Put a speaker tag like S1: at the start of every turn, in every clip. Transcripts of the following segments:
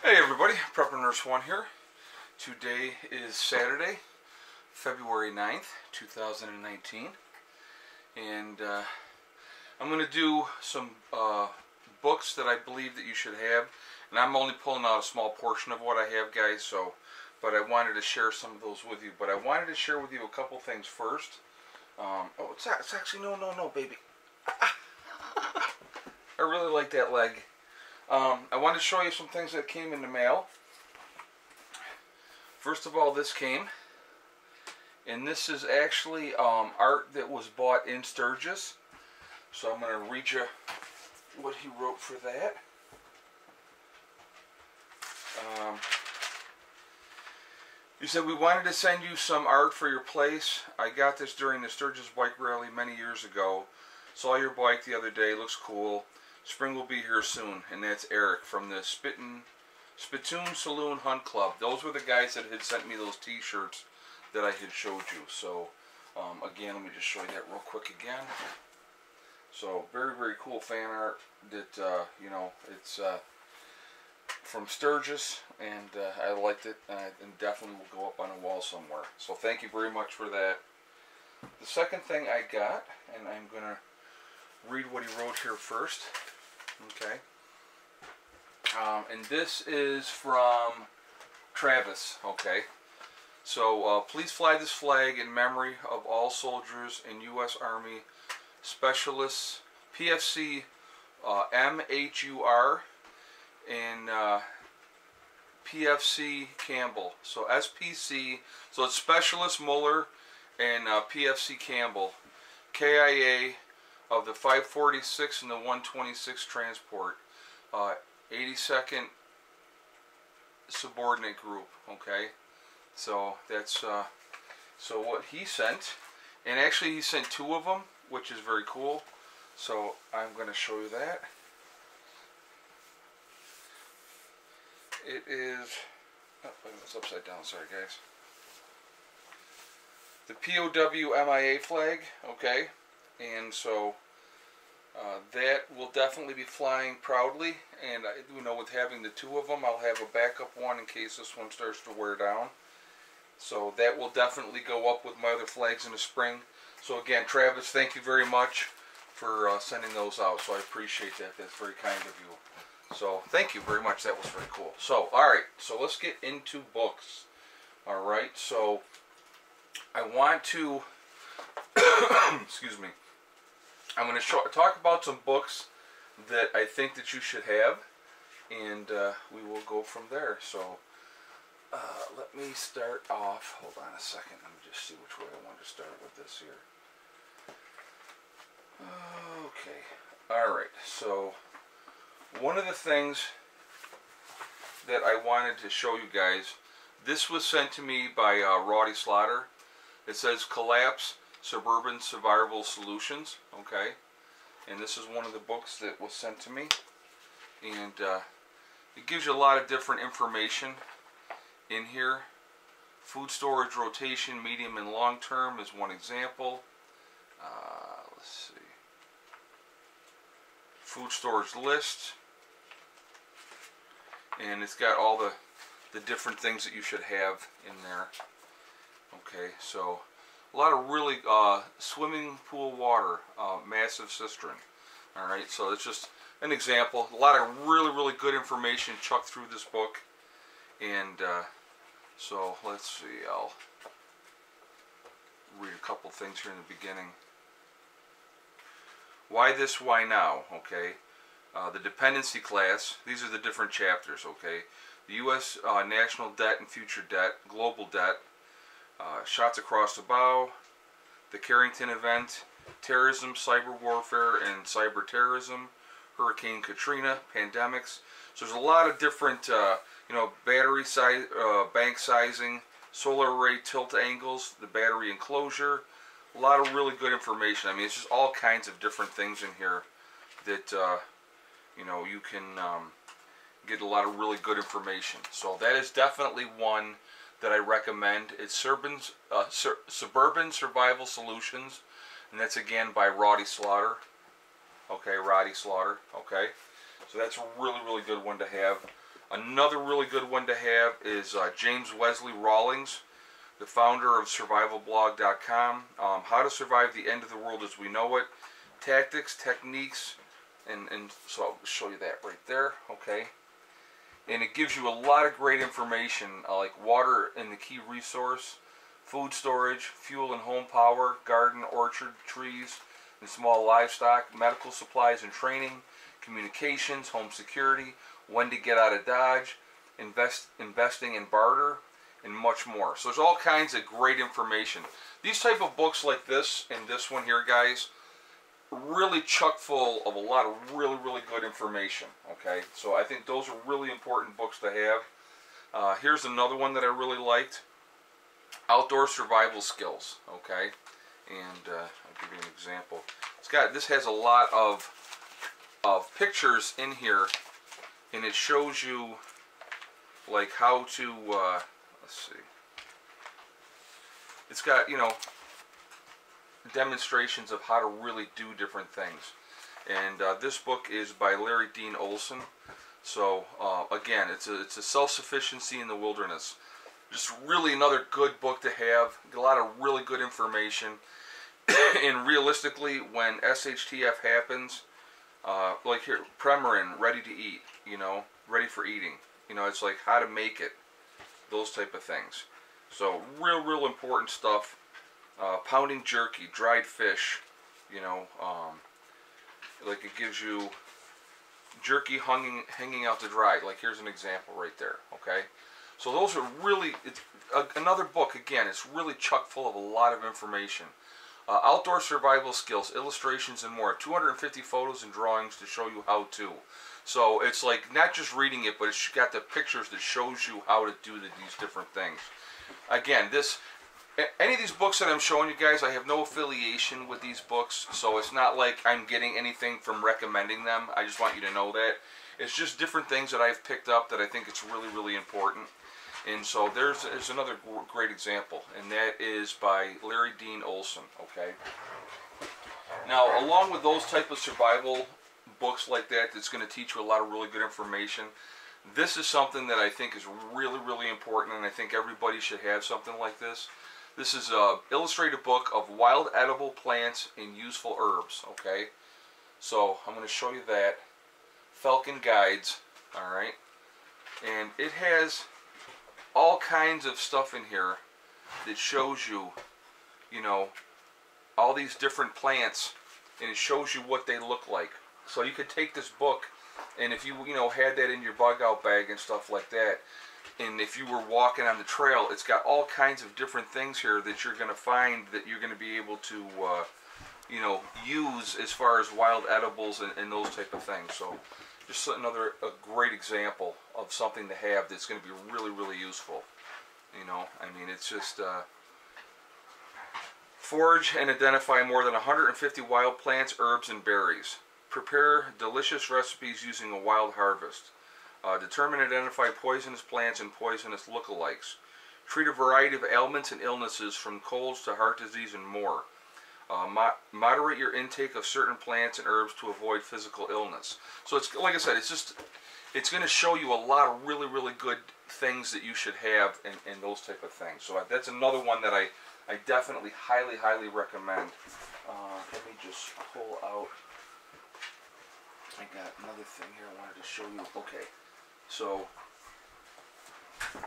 S1: Hey everybody, Prepper Nurse 1 here. Today is Saturday, February 9th, 2019. And I'm going to do some books that I believe that you should have. And I'm only pulling out a small portion of what I have, guys, but I wanted to share some of those with you. But I wanted to share with you a couple things first. It's actually, no, baby. I really like that leg. I want to show you some things that came in the mail. First of all, this came, and this is actually art that was bought in Sturgis. So I'm going to read you what he wrote for that. He said, "We wanted to send you some art for your place. I got this during the Sturgis bike rally many years ago. Saw your bike the other day. Looks cool. Spring will be here soon." And that's Eric from the Spittoon Saloon Hunt Club. Those were the guys that had sent me those t-shirts that I had showed you. So again, let me just show you that real quick again. So very, very cool fan art that you know, it's from Sturgis, and I liked it, and definitely will go up on a wall somewhere. So thank you very much for that. The second thing I got, and I'm gonna read what he wrote here first. Okay. And this is from Travis. Okay. So please fly this flag in memory of all soldiers in U.S. Army Specialists, PFC MHUR, and PFC Campbell. So SPC, so it's Specialist Muller and PFC Campbell, KIA of the 546 and the 126 transport, 82nd subordinate group. Okay, so that's so what he sent, and actually he sent two of them, which is very cool. So I'm going to show you that. It is, oh, it's upside down, sorry guys. The POW MIA flag. Okay, and so that will definitely be flying proudly, and you know, with having the two of them, I'll have a backup one in case this one starts to wear down. So that will definitely go up with my other flags in the spring. So again, Travis, thank you very much for sending those out. So I appreciate that. That's very kind of you. So thank you very much. That was very cool. So alright, so let's get into books. Alright, so I want to excuse me, I'm going to talk about some books that I think that you should have, and we will go from there. So let me start off. Hold on a second. Let me just see which way I want to start with this here. Okay. Alright, so one of the things that I wanted to show you guys, this was sent to me by Roddy Slaughter. It says Collapse Suburban Survival Solutions. Okay, and this is one of the books that was sent to me, and it gives you a lot of different information in here. Food storage rotation, medium and long term is one example. Let's see. Food storage list, and it's got all the different things that you should have in there. Okay, so a lot of really swimming pool water, massive cistern. Alright, so it's just an example. A lot of really, really good information chucked through this book. And so let's see, I'll read a couple things here in the beginning. Why this, why now? Okay, the dependency class. These are the different chapters. Okay, the U.S. national debt and future debt, global debt, shots across the bow, the Carrington event, terrorism, cyber warfare, and cyber terrorism, Hurricane Katrina, pandemics. So there's a lot of different, you know, battery size, bank sizing, solar array tilt angles, the battery enclosure. A lot of really good information. I mean, it's just all kinds of different things in here that, you know, you can get a lot of really good information. So that is definitely one that I recommend. It's Suburban Survival Solutions, and that's again by Roddy Slaughter. Okay, Roddy Slaughter. Okay, so that's a really, really good one to have. Another really good one to have is James Wesley Rawlings, the founder of survivalblog.com. How to Survive the End of the World as We Know It. Tactics, techniques, and so I'll show you that right there, okay? And it gives you a lot of great information, like water and the key resource, food storage, fuel and home power, garden, orchard, trees, and small livestock, medical supplies and training, communications, home security, when to get out of Dodge, investing in barter, and much more. So there's all kinds of great information. These type of books like this and this one here, guys, really chock full of a lot of really good information. Okay, so I think those are really important books to have. Here's another one that I really liked, Outdoor Survival Skills. Okay, and I'll give you an example. This has a lot of pictures in here, and it shows you like how to let's see, it's got, you know, demonstrations of how to really do different things. And this book is by Larry Dean Olson. So again, it's a self-sufficiency in the wilderness. Just really another good book to have. A lot of really good information. And realistically, when SHTF happens, like here, Premarin, ready to eat, you know, ready for eating. You know, it's like how to make it, those type of things. So real important stuff. Pounding jerky, dried fish, you know, like it gives you jerky hanging out to dry. Like here's an example right there. Okay, so those are really, it's another book. Again, it's really chock full of a lot of information. Outdoor survival skills, illustrations, and more. 250 photos and drawings to show you how to. So it's like not just reading it, but it's got the pictures that shows you how to do these different things. Again, any of these books that I'm showing you guys, I have no affiliation with these books, so it's not like I'm getting anything from recommending them. I just want you to know that. It's just different things that I've picked up that I think it's really important. And so there's another great example, and that is by Larry Dean Olson, okay? Now, along with those type of survival books like that, that's going to teach you a lot of really good information, this is something that I think is really important, and I think everybody should have something like this. This is an illustrated book of wild edible plants and useful herbs, okay? So I'm going to show you that. Falcon Guides, alright? And it has all kinds of stuff in here that shows you, you know, all these different plants, and it shows you what they look like. So you could take this book, and if you know, had that in your bug out bag and stuff like that, and if you were walking on the trail, it's got all kinds of different things here that you're going to find that you're going to be able to, you know, use as far as wild edibles and those type of things. So just a great example of something to have that's going to be really useful. You know, I mean, it's just forage and identify more than 150 wild plants, herbs, and berries. Prepare delicious recipes using a wild harvest. Determine and identify poisonous plants and poisonous lookalikes. Treat a variety of ailments and illnesses from colds to heart disease and more. Moderate your intake of certain plants and herbs to avoid physical illness. So it's, like I said, it's going to show you a lot of really good things that you should have and those type of things. So that's another one that I definitely highly recommend. Let me just pull out. I got another thing here I wanted to show you. Okay, so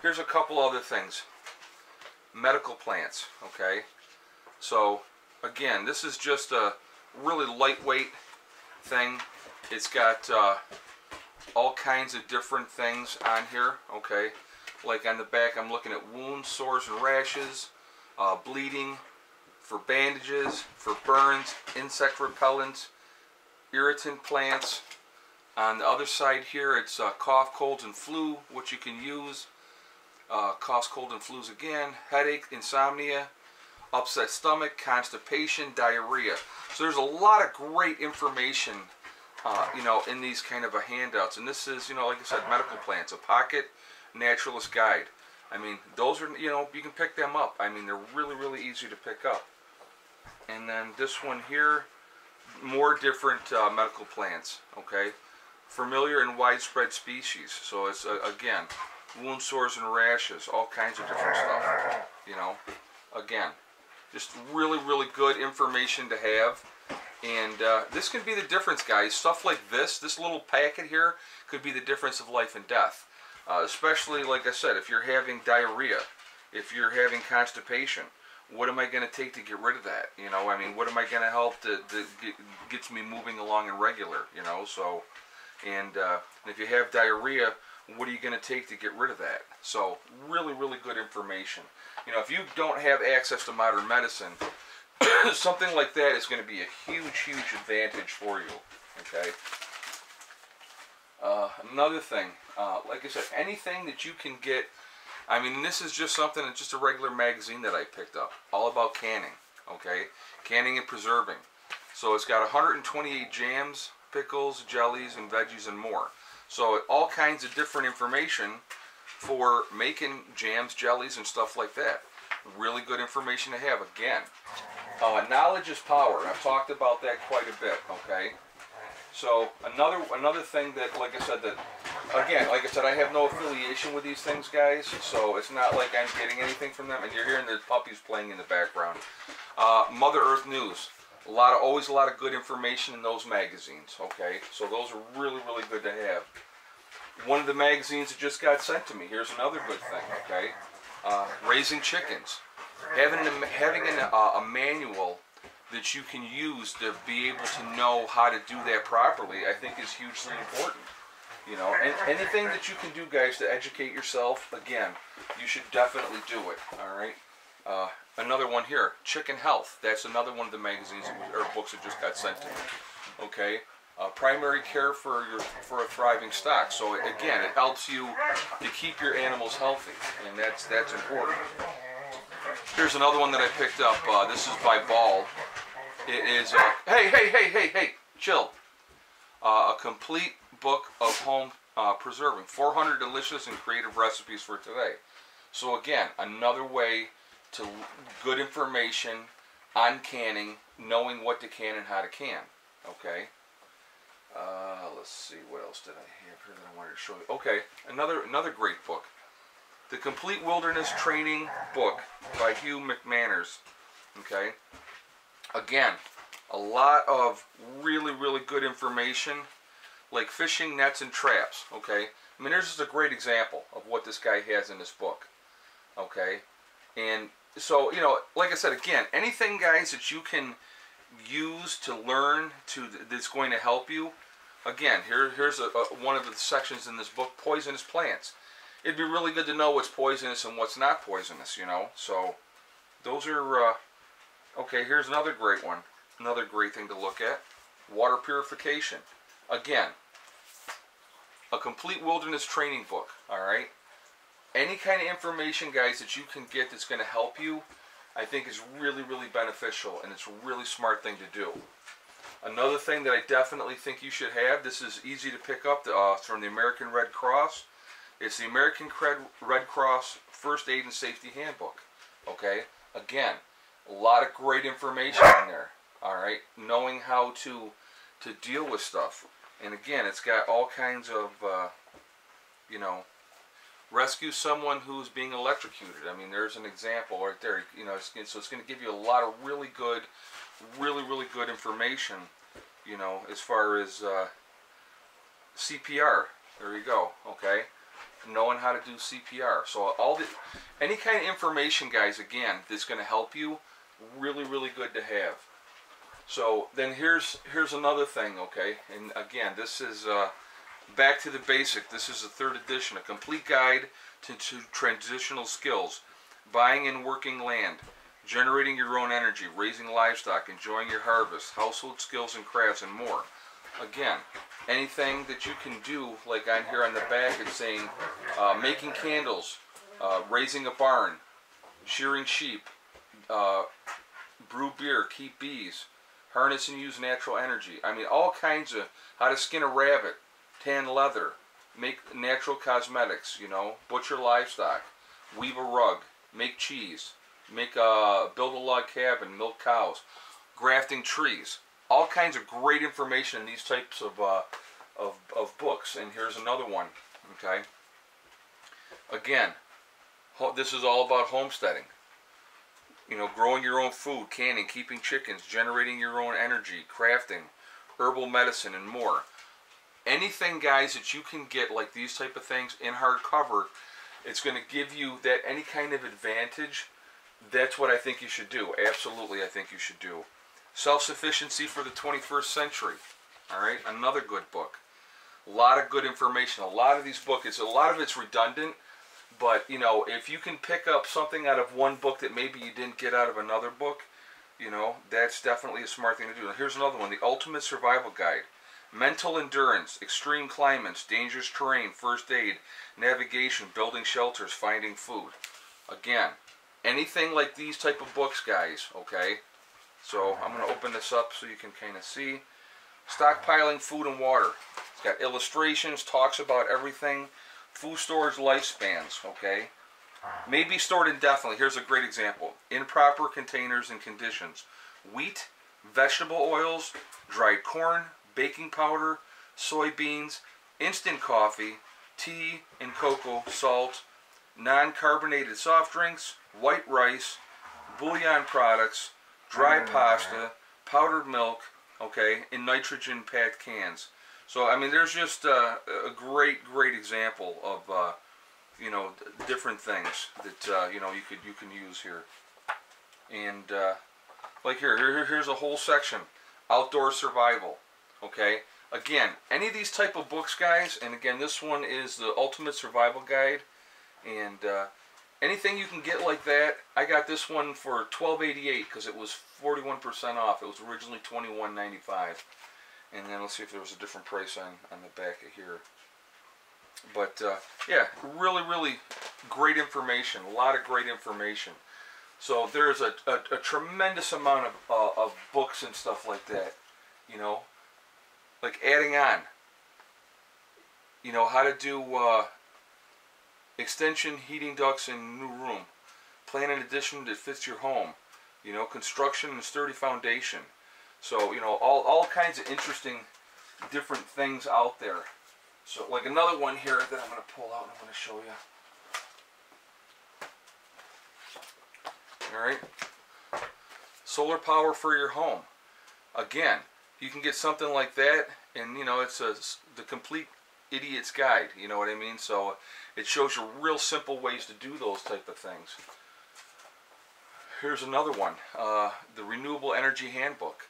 S1: here's a couple other things. Medical plants, okay? So again, this is just a really lightweight thing. It's got all kinds of different things on here, okay? Like on the back, I'm looking at wounds, sores, and rashes, bleeding, for bandages, for burns, insect repellents, irritant plants. On the other side here, it's cough, colds, and flu, which you can use. Coughs, cold, and flus again. Headache, insomnia, upset stomach, constipation, diarrhea. So there's a lot of great information, you know, in these kind of handouts. And this is, you know, like I said, medical plants, a pocket naturalist guide. I mean, those are, you know, you can pick them up. I mean, they're really easy to pick up. And then this one here, more different medical plants, okay? familiar and widespread species. So it's, again, wound sores and rashes, all kinds of different stuff, you know. Again, just really, really good information to have. And this can be the difference, guys. Stuff like this little packet here could be the difference of life and death. Especially, like I said, if you're having diarrhea, if you're having constipation, what am I going to take to get rid of that? You know, I mean, what am I going to help that gets me moving along and regular, you know? So, and if you have diarrhea, what are you going to take to get rid of that? So, really, really good information. You know, if you don't have access to modern medicine, something like that is going to be a huge, huge advantage for you, okay? Another thing, like I said, anything that you can get. I mean, this is just something, it's just a regular magazine that I picked up, all about canning, okay? Canning and preserving. So it's got 128 jams, pickles, jellies, and veggies, and more. So all kinds of different information for making jams, jellies, and stuff like that. Really good information to have. Again, knowledge is power. I've talked about that quite a bit, okay? So another thing that, like I said, that again, like I said, I have no affiliation with these things, guys. So it's not like I'm getting anything from them. And you're hearing the puppies playing in the background. Mother Earth News, always a lot of good information in those magazines. Okay, so those are really, really good to have. One of the magazines that just got sent to me. Here's another good thing. Okay, raising chickens, having a manual that you can use to be able to know how to do that properly, I think is hugely important. You know, and anything that you can do, guys, to educate yourself, again, you should definitely do it. All right. Another one here, Chicken Health. That's another one of the magazines or books that just got sent to me. Okay. Primary care for a thriving stock. So again, it helps you to keep your animals healthy, and that's important. Here's another one that I picked up. This is by Ball. It is, hey, chill. A complete book of home preserving. 400 delicious and creative recipes for today. So again, another way to good information on canning, knowing what to can and how to can. Okay. Let's see, what else did I have here that I wanted to show you? Okay, another great book. The Complete Wilderness Training Book by Hugh McManus. Okay. Again, a lot of really, really good information, like fishing nets and traps. Okay. I mean, there's just a great example of what this guy has in this book. Okay. And so, you know, like I said, again, anything, guys, that you can use to learn that's going to help you. Again, here's one of the sections in this book, poisonous plants. It'd be really good to know what's poisonous and what's not poisonous, you know. So those are okay. Here's another great one, another great thing to look at: water purification. Again, a complete wilderness training book. All right. Any kind of information, guys, that you can get that's going to help you, I think is really, really beneficial, and it's a really smart thing to do. Another thing that I definitely think you should have, this is easy to pick up, from the American Red Cross. It's the American Red Cross First Aid and Safety Handbook. Okay? Again, a lot of great information in there. Alright? Knowing how to deal with stuff. And again, it's got all kinds of, you know, rescue someone who's being electrocuted. I mean, there's an example right there. You know, so it's going to give you a lot of really good information, you know, as far as CPR. There you go. Okay, knowing how to do CPR. So any kind of information, guys, again, that's going to help you, really, really good to have. So then here's another thing. Okay, and again, this is back to the basic. This is the 3rd edition, a complete guide to transitional skills, buying and working land, generating your own energy, raising livestock, enjoying your harvest, household skills and crafts, and more. Again, anything that you can do, like on here on the back, it's saying making candles, raising a barn, shearing sheep, brew beer, keep bees, harness and use natural energy. I mean, all kinds of how to skin a rabbit, tan leather, make natural cosmetics, you know, butcher livestock, weave a rug, make cheese, build a log cabin, milk cows, grafting trees. All kinds of great information in these types of of books. And here's another one. Okay. Again, this is all about homesteading. You know, growing your own food, canning, keeping chickens, generating your own energy, crafting, herbal medicine, and more. Anything, guys, that you can get like these type of things in hardcover, it's going to give you that any kind of advantage. That's what I think you should do. Absolutely, I think you should do. Self-Sufficiency for the 21st Century. All right, another good book. A lot of good information. A lot of these books, a lot of it's redundant, but you know, if you can pick up something out of one book that maybe you didn't get out of another book, you know, that's definitely a smart thing to do. And here's another one, The Ultimate Survival Guide. Mental endurance, extreme climates, dangerous terrain, first aid, navigation, building shelters, finding food. Again, anything like these type of books, guys, okay? So I'm going to open this up so you can kind of see. Stockpiling food and water. It's got illustrations, talks about everything. Food storage lifespans, okay? May be stored indefinitely. Here's a great example. In proper containers and conditions. Wheat, vegetable oils, dried corn, baking powder, soybeans, instant coffee, tea and cocoa, salt, non-carbonated soft drinks, white rice, bouillon products, dry pasta, powdered milk, okay, in nitrogen-packed cans. So, I mean, there's just a great example of, you know, different things that, you know, you can use here. And, like here's a whole section, outdoor survival, okay? Again, any of these type of books, guys, and again, this one is The Ultimate Survival Guide, and anything you can get like that. I got this one for $12.88 because it was 41% off. It was originally $21.95. And then let's see if there was a different price on the back of here. But yeah, really great information. A lot of great information. So there's a tremendous amount of books and stuff like that. You know, like adding on. You know, how to do extension, heating ducts in new room. Plan an addition that fits your home. You know, construction and sturdy foundation. So, you know, all kinds of interesting different things out there. So, like another one here that I'm going to pull out and I'm going to show you. Alright. Solar power for your home. Again, you can get something like that, and, you know, it's the complete idiot's guide. You know what I mean? So, it shows you real simple ways to do those type of things. Here's another one. The Renewable Energy Handbook.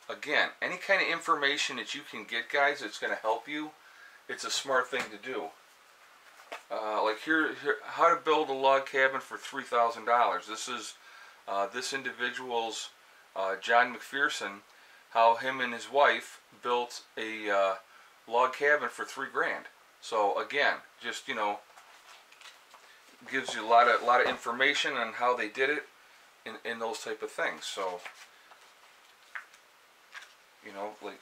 S1: Again, any kind of information that you can get, guys, it's going to help you. It's a smart thing to do. Like here, how to build a log cabin for $3,000. This is this individual's John McPherson, how him and his wife built a log cabin for $3 grand. So again, just, you know, gives you a lot of information on how they did it in those type of things. So, you know, like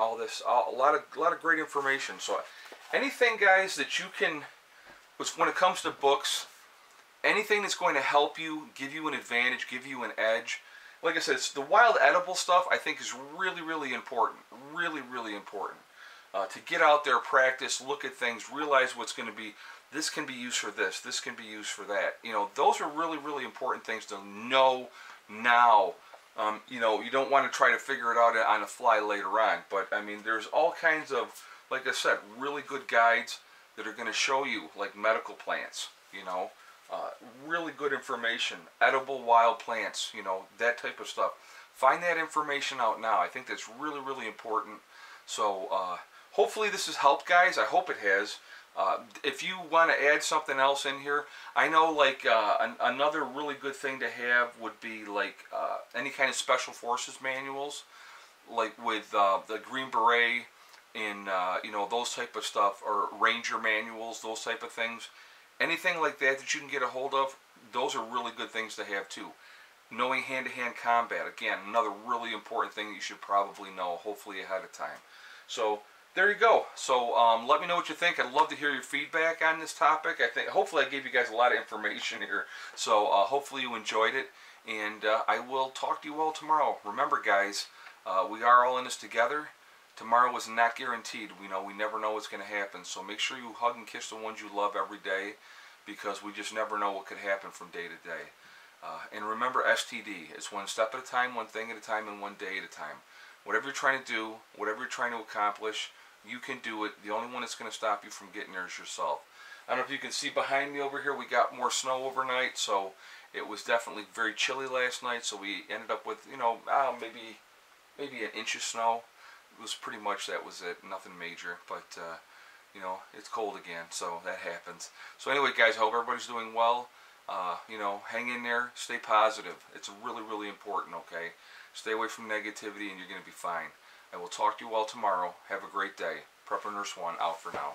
S1: all this, a lot of great information. So anything, guys, that you can, when it comes to books, anything that's going to help you, give you an advantage, give you an edge. Like I said, it's the wild edible stuff I think is really important. Really important. To get out there, practice, look at things, realize what's going to be, this can be used for this, this can be used for that. You know, those are really important things to know now. You know, you don't want to try to figure it out on the fly later on. But, I mean, there's all kinds of, like I said, really good guides that are going to show you, like medical plants, you know, really good information, edible wild plants, you know, that type of stuff. Find that information out now. I think that's really important. So, hopefully this has helped, guys. I hope it has. If you want to add something else in here, I know, like, another really good thing to have would be, like, any kind of Special Forces manuals, like with the Green Beret and, you know, those type of stuff, or Ranger manuals, those type of things. Anything like that that you can get a hold of, those are really good things to have, too. Knowing hand-to-hand combat, again, another really important thing that you should probably know, hopefully ahead of time. So, there you go. So let me know what you think. I'd love to hear your feedback on this topic. Hopefully I gave you guys a lot of information here. So hopefully you enjoyed it. And I will talk to you all tomorrow. Remember, guys, we are all in this together. Tomorrow is not guaranteed. We never know what's going to happen. So make sure you hug and kiss the ones you love every day, because we just never know what could happen from day to day. And remember, STD. It's one step at a time, one thing at a time, and one day at a time. Whatever you're trying to do, whatever you're trying to accomplish, you can do it. The only one that's going to stop you from getting there is yourself. I don't know if you can see behind me over here, we got more snow overnight, so it was definitely very chilly last night, so we ended up with, maybe an inch of snow. It was pretty much, that was it, nothing major, but, it's cold again, so that happens. So anyway, guys, I hope everybody's doing well. Hang in there, stay positive. It's really, really important, okay? Stay away from negativity and you're going to be fine. I will talk to you all tomorrow. Have a great day. Prepper Nurse 1 out for now.